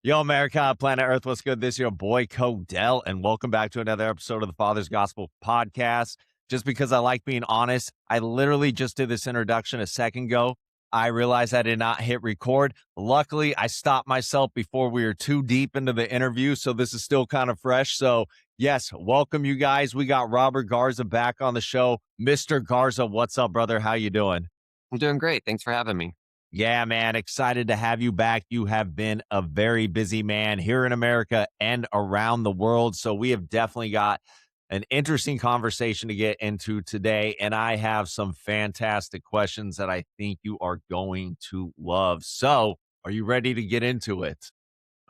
Yo, America, planet Earth, what's good? This is your boy Codell, and welcome back to another episode of the Father's Gospel Podcast. Just because I like being honest, I literally just did this introduction a second ago. I realized I did not hit record. Luckily, I stopped myself before we were too deep into the interview, so this is still kind of fresh. So, yes, welcome you guys. We got Robert Garza back on the show. Mr. Garza, what's up, brother? How you doing? I'm doing great. Thanks for having me. Yeah, man. Excited to have you back. You have been a very busy man here in America and around the world. So we have definitely got an interesting conversation to get into today. And I have some fantastic questions that I think you are going to love. So are you ready to get into it?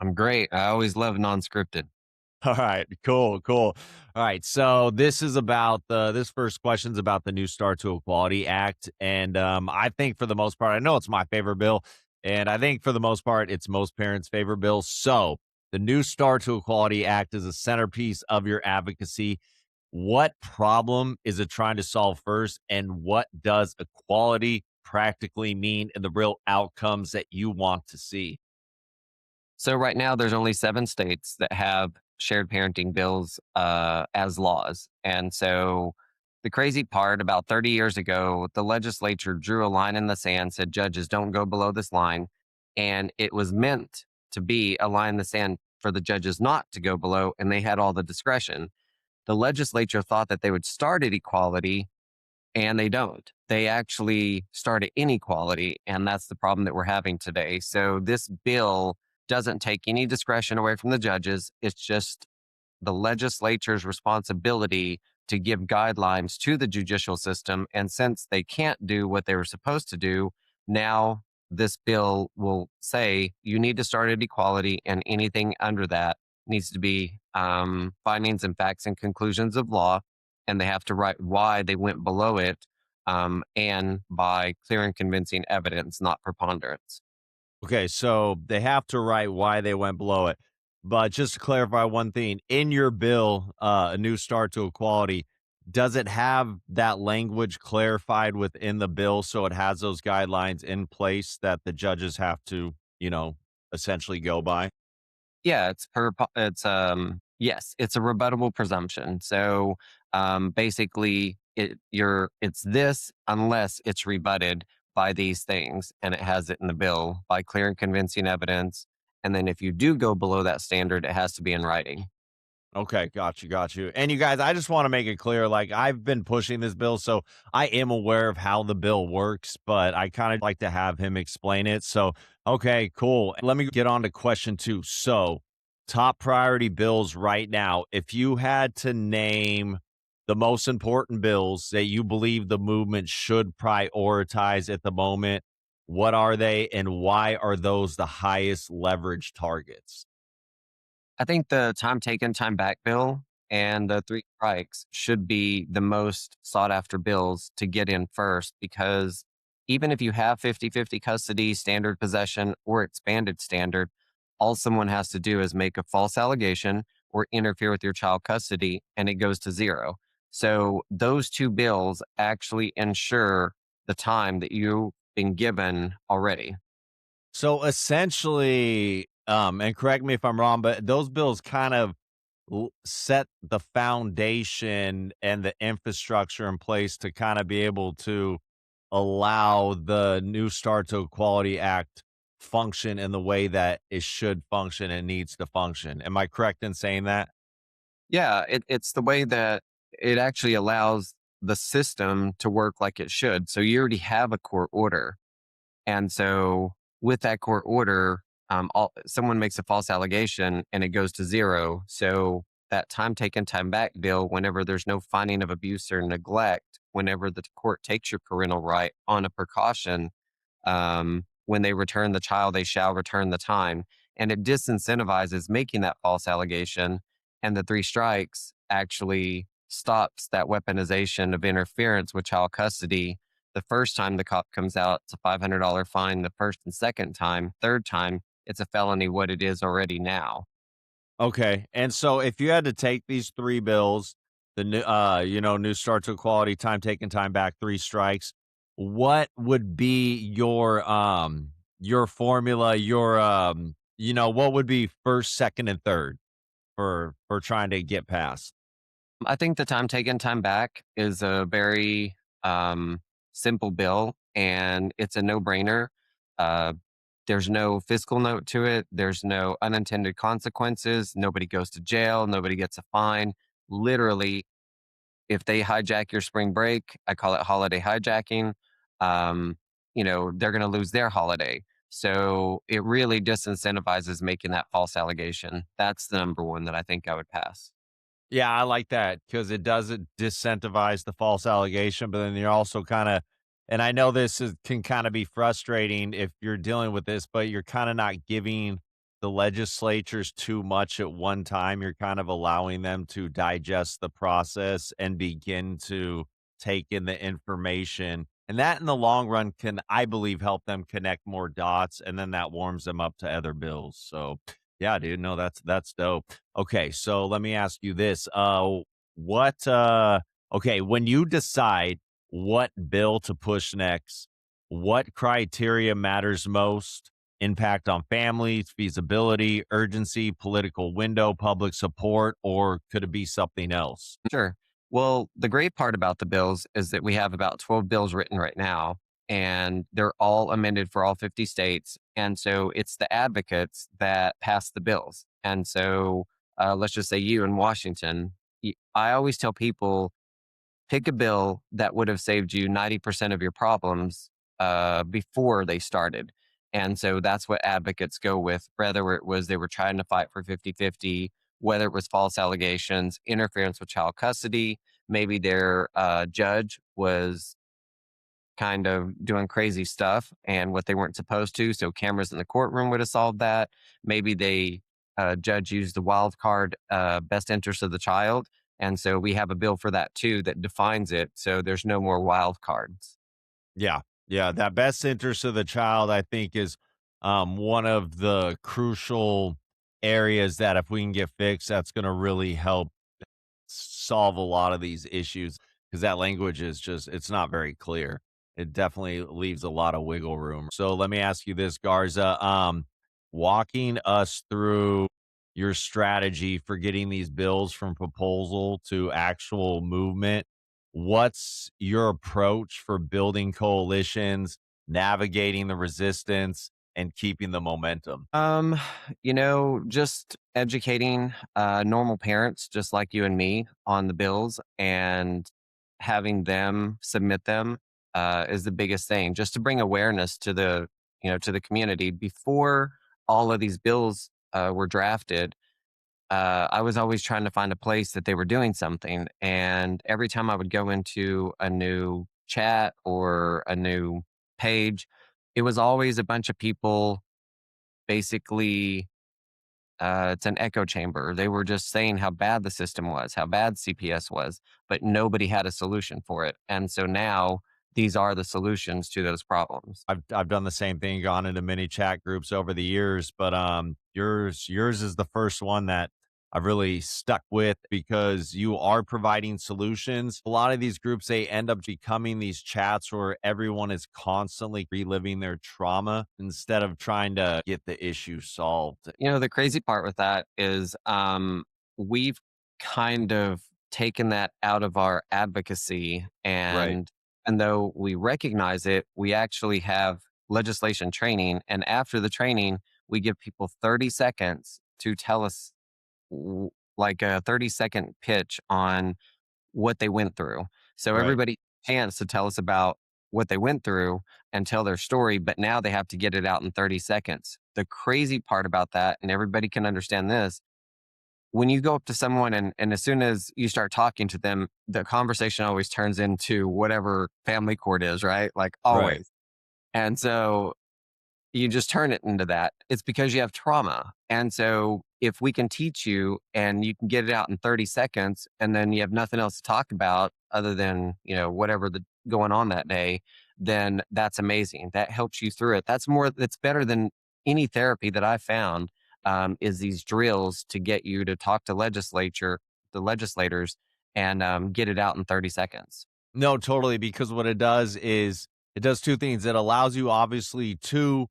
I'm great. I always love non-scripted. All right, cool, cool. All right, so this is about this first question's about the New Start to Equality Act, and I think for the most part, I know it's my favorite bill, and I think for the most part, it's most parents' favorite bill. So the New Start to Equality Act is a centerpiece of your advocacy. What problem is it trying to solve first, and what does equality practically mean in the real outcomes that you want to see? So right now, there's only 7 states that have shared parenting bills as laws. And so the crazy part, about 30 years ago, the legislature drew a line in the sand, said judges don't go below this line. And it was meant to be a line in the sand for the judges not to go below, and they had all the discretion. The legislature thought that they would start at equality, and they don't. They actually start at inequality, and that's the problem that we're having today. So this bill doesn't take any discretion away from the judges. It's just the legislature's responsibility to give guidelines to the judicial system. And since they can't do what they were supposed to do, now this bill will say you need to start at equality, and anything under that needs to be findings and facts and conclusions of law. And they have to write why they went below it, and by clear and convincing evidence, not preponderance. Okay, so they have to write why they went below it. But just to clarify one thing, in your bill, A New Start to Equality, does it have that language clarified within the bill so it has those guidelines in place that the judges have to, essentially go by? Yeah, yes, it's a rebuttable presumption. So basically, it's this unless it's rebutted by these things, and it has it in the bill by clear and convincing evidence. And then if you do go below that standard, it has to be in writing. Okay, got you, got you. And you guys, I just want to make it clear, like I've been pushing this bill, so I am aware of how the bill works, but I kind of like to have him explain it. So, okay, cool. Let me get on to question two. So, top priority bills right now. If you had to name the most important bills that you believe the movement should prioritize at the moment, what are they and why are those the highest leverage targets? I think the time taken, time back bill and the three strikes should be the most sought after bills to get in first, because even if you have 50-50 custody, standard possession, or expanded standard, all someone has to do is make a false allegation or interfere with your child custody, and it goes to zero. So those two bills actually ensure the time that you've been given already. So essentially, and correct me if I'm wrong, but those bills kind of set the foundation and the infrastructure in place to kind of be able to allow the New Start to Equality Act function in the way that it should function and needs to function. Am I correct in saying that? Yeah, it's the way that it actually allows the system to work like it should. So you already have a court order. And so with that court order, someone makes a false allegation and it goes to zero. So that time taken, time back bill, whenever there's no finding of abuse or neglect, whenever the court takes your parental right on a precaution, when they return the child, they shall return the time. And it disincentivizes making that false allegation. And the three strikes actually stops that weaponization of interference with child custody. The first time the cop comes out, it's a $500 fine. The first and second time, third time, it's a felony, what it is already now. Okay. And so if you had to take these three bills, the new New Start to Equality, time taken, time back, three strikes, what would be your formula, your What would be first, second, and third for trying to get past? I think the time taken, time back is a very simple bill, and it's a no brainer. Uh, there's no fiscal note to it. There's no unintended consequences. Nobody goes to jail. Nobody gets a fine. Literally, if they hijack your spring break, I call it holiday hijacking. Um, they're going to lose their holiday. So it really disincentivizes making that false allegation. That's the number one that I think I would pass. Yeah, I like that because it doesn't disincentivize the false allegation, but then you're also kinda and I know can kinda be frustrating if you're dealing with this, but you're kinda not giving the legislatures too much at one time. You're kind of allowing them to digest the process and begin to take in the information, and that in the long run can, I believe, help them connect more dots, and then that warms them up to other bills. So, yeah, dude, no, that's dope. Okay, so let me ask you this. What okay, when you decide what bill to push next, what criteria matters most? Impact on families, feasibility, urgency, political window, public support, or could it be something else? Sure. Well, the great part about the bills is that we have about 12 bills written right now, and they're all amended for all 50 states. And so it's the advocates that pass the bills. And so let's just say you in Washington, I always tell people pick a bill that would have saved you 90% of your problems before they started. And so that's what advocates go with, whether it was they were trying to fight for 50-50, whether it was false allegations, interference with child custody, maybe their judge was kind of doing crazy stuff and what they weren't supposed to. So cameras in the courtroom would have solved that. Maybe they judge used the wild card best interest of the child. And so we have a bill for that too that defines it. So there's no more wild cards. Yeah. Yeah, that best interest of the child, I think, is, one of the crucial areas that if we can get fixed, that's gonna really help solve a lot of these issues because that language is just it's not very clear. It definitely leaves a lot of wiggle room. So let me ask you this, Garza. Walking us through your strategy for getting these bills from proposal to actual movement. What's your approach for building coalitions, navigating the resistance, and keeping the momentum? Um, just educating normal parents just like you and me on the bills and having them submit them is the biggest thing. Just to bring awareness to the community before all of these bills were drafted. I was always trying to find a place that they were doing something, and every time I would go into a new chat or a new page, it was always a bunch of people basically it's an echo chamber. They were just saying how bad the system was, how bad CPS was, but nobody had a solution for it. And so now these are the solutions to those problems. I've done the same thing, gone into many chat groups over the years, but yours is the first one that I've really stuck with because you are providing solutions. A lot of these groups they end up becoming these chats where everyone is constantly reliving their trauma instead of trying to get the issue solved. The crazy part with that is we've kind of taken that out of our advocacy. Right. And though we recognize it, we actually have legislation training. And after the training, we give people 30 seconds to tell us like a 30-second pitch on what they went through. So Right. everybody has a chance to tell us about what they went through and tell their story, but now they have to get it out in 30 seconds. The crazy part about that, and everybody can understand this, when you go up to someone and as soon as you start talking to them, the conversation always turns into whatever family court is, right? Like Right. always. And so you just turn it into that. It's because you have trauma. And so if we can teach you and you can get it out in 30 seconds and then you have nothing else to talk about other than, whatever the going on that day, then that's amazing. That helps you through it. That's better than any therapy that I found is these drills to get you to talk to the legislators and get it out in 30 seconds. No, totally, because what it does is it does two things. It allows you obviously to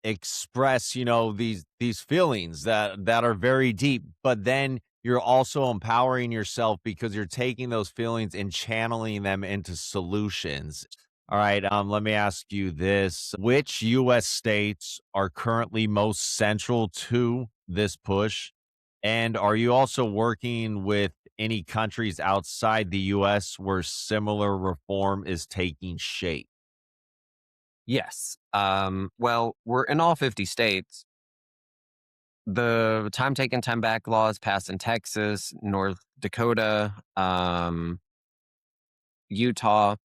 express, these feelings that are very deep, but then you're also empowering yourself because you're taking those feelings and channeling them into solutions. All right, let me ask you this. Which US states are currently most central to this push? And are you also working with any countries outside the US where similar reform is taking shape? Yes. Well, we're in all 50 states. The time taken, time back laws passed in Texas, North Dakota, Utah,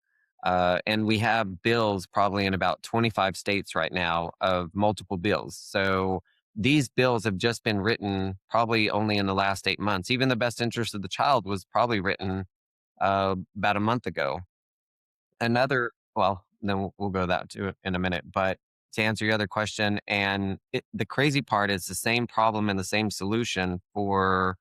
and we have bills probably in about 25 states right now of multiple bills. So these bills have just been written probably only in the last 8 months. Even the best interest of the child was probably written about a month ago. Well, then we'll go that to it in a minute. But to answer your other question, the crazy part is the same problem and the same solution for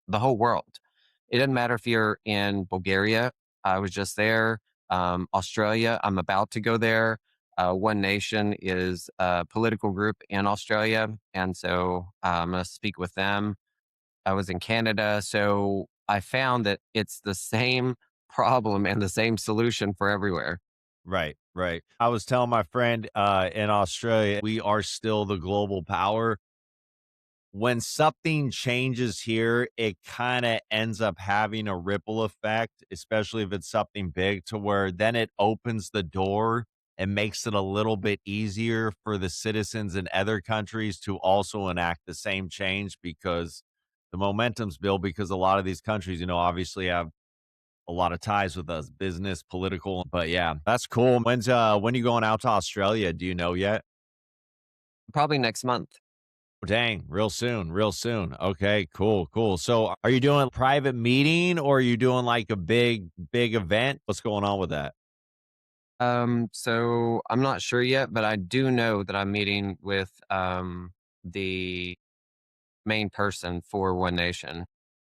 the whole world. It doesn't matter if you're in Bulgaria. I was just there. Australia. I'm about to go there. One Nation is a political group in Australia, and so I'm going to speak with them. I was in Canada, so I found that it's the same problem and the same solution for everywhere. Right, right. I was telling my friend in Australia, we are still the global power. When something changes here, it kind of ends up having a ripple effect, especially if it's something big, to where then it opens the door and makes it a little bit easier for the citizens in other countries to also enact the same change because the momentum's built because a lot of these countries, obviously have a lot of ties with us, business, political. But yeah, that's cool. When you going out to Australia? Do you know yet? Probably next month. Dang, real soon, real soon. Okay, cool, cool. So are you doing a private meeting or are you doing like a big event? What's going on with that? So I'm not sure yet, but I do know that I'm meeting with the main person for One Nation.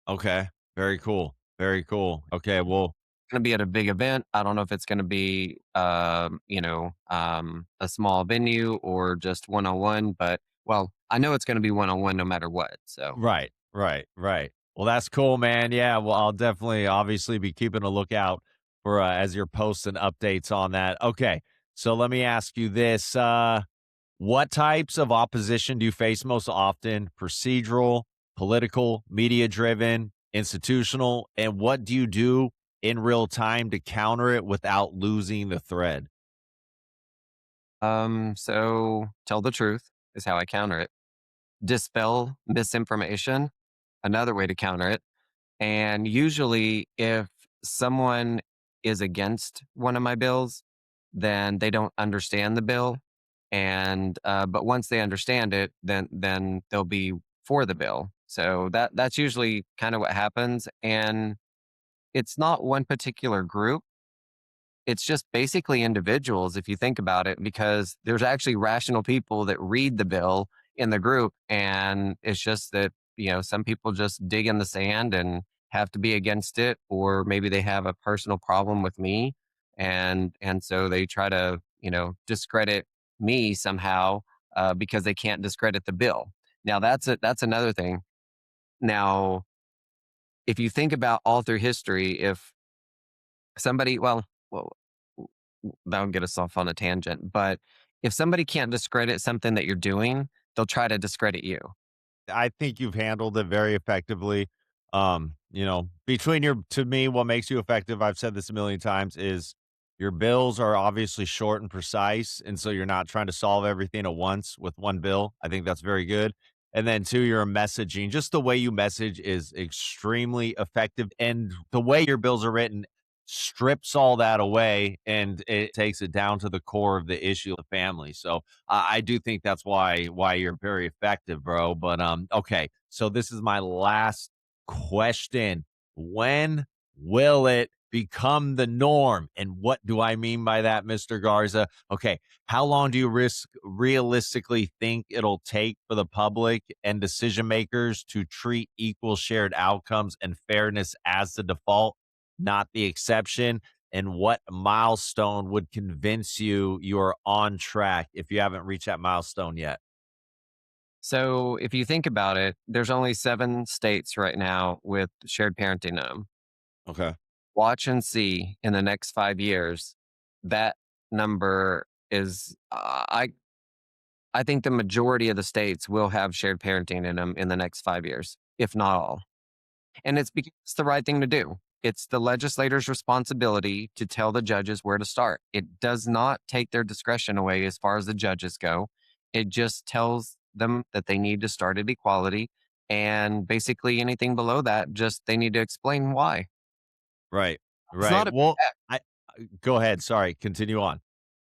Okay, very cool. Very cool. Okay, well, Gonna be at a big event. I don't know if it's gonna be a small venue or just one on one, but well, I know it's gonna be one on one no matter what. So right, right, right. Well, that's cool, man. Yeah, well, I'll definitely obviously be keeping a lookout for as you're posting updates on that. Okay. So let me ask you this. What types of opposition do you face most often? Procedural, political, media driven, institutional? And what do you do in real time to counter it without losing the thread? so tell the truth is how I counter it. Dispel misinformation, another way to counter it. And usually, if someone is against one of my bills, then they don't understand the bill. And but once they understand it, then they'll be for the bill. So that's usually kind of what happens. And it's not one particular group. It's just basically individuals, if you think about it, because there's actually rational people that read the bill in the group. And it's just that, some people just dig in the sand and have to be against it, or maybe they have a personal problem with me. And so they try to, discredit me somehow because they can't discredit the bill. Now that's another thing. Now, if you think about all through history, if somebody, well, that would get us off on a tangent. But if somebody can't discredit something that you're doing, they'll try to discredit you. I think you've handled it very effectively. Between to me, what makes you effective, I've said this a million times, is your bills are obviously short and precise. And so you're not trying to solve everything at once with one bill. I think that's very good. And then two, your messaging, just the way you message is extremely effective. And the way your bills are written strips all that away and it takes it down to the core of the issue of the family. So I do think that's why you're very effective, bro. But okay. So this is my last question. When will it become the norm? And what do I mean by that, Mr. Garza? Okay. How long do you realistically think it'll take for the public and decision makers to treat equal shared outcomes and fairness as the default, not the exception? and what milestone would convince you you're on track if you haven't reached that milestone yet? So if you think about it, there's only 7 states right now with shared parenting in them. Okay. Watch and see in the next 5 years, that number is, I think the majority of the states will have shared parenting in them in the next 5 years, if not all. And it's because it's the right thing to do. It's the legislator's responsibility to tell the judges where to start. It does not take their discretion away as far as the judges go. It just tells them that they need to start at equality. And basically, anything below that, just they need to explain why. Right. It's Right. not a Well, big I go ahead. Sorry. Continue on.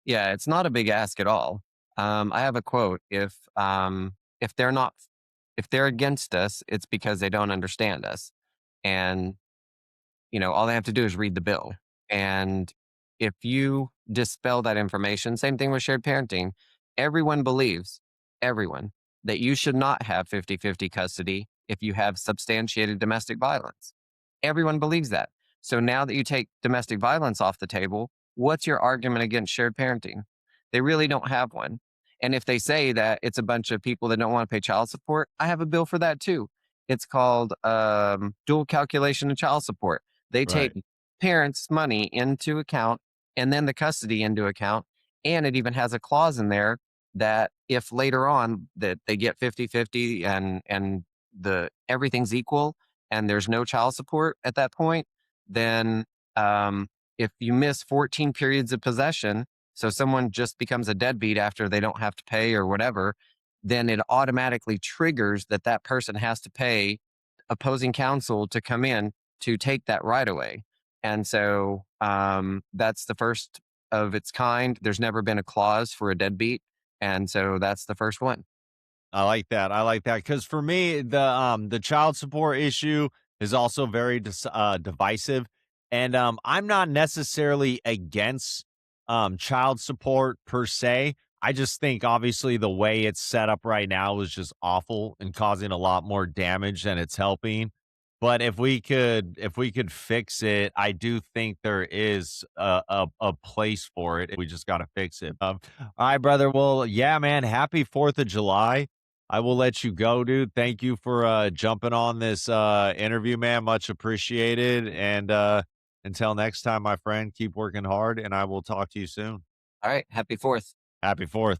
Yeah, it's not a big ask at all. I have a quote: if they're not, if they're against us, it's because they don't understand us, and all they have to do is read the bill. And if you dispel that information, same thing with shared parenting, everyone believes, everyone, that you should not have 50-50 custody if you have substantiated domestic violence. Everyone believes that. So now that you take domestic violence off the table, what's your argument against shared parenting? They really don't have one. And if they say that it's a bunch of people that don't want to pay child support, I have a bill for that too. It's called dual calculation of child support. They Right. take parents' money into account and then the custody into account. And it even has a clause in there that if later on that they get 50-50 and the everything's equal and there's no child support at that point, then um, if you miss 14 periods of possession, so someone just becomes a deadbeat after they don't have to pay or whatever, then it automatically triggers that that person has to pay opposing counsel to come in to take that right away. And so that's the first of its kind. There's never been a clause for a deadbeat. And so that's the first one. I like that. I like that because for me, the child support issue is also very divisive, and I'm not necessarily against child support per se. I just think obviously the way it's set up right now is just awful and causing a lot more damage than it's helping. But if we could fix it, I do think there is a place for it. We just got to fix it. All right, brother. Well, yeah, man. Happy 4th of July. I will let you go, dude. Thank you for jumping on this interview, man. Much appreciated. And until next time, my friend, keep working hard, and I will talk to you soon. All right. Happy 4th. Happy 4th.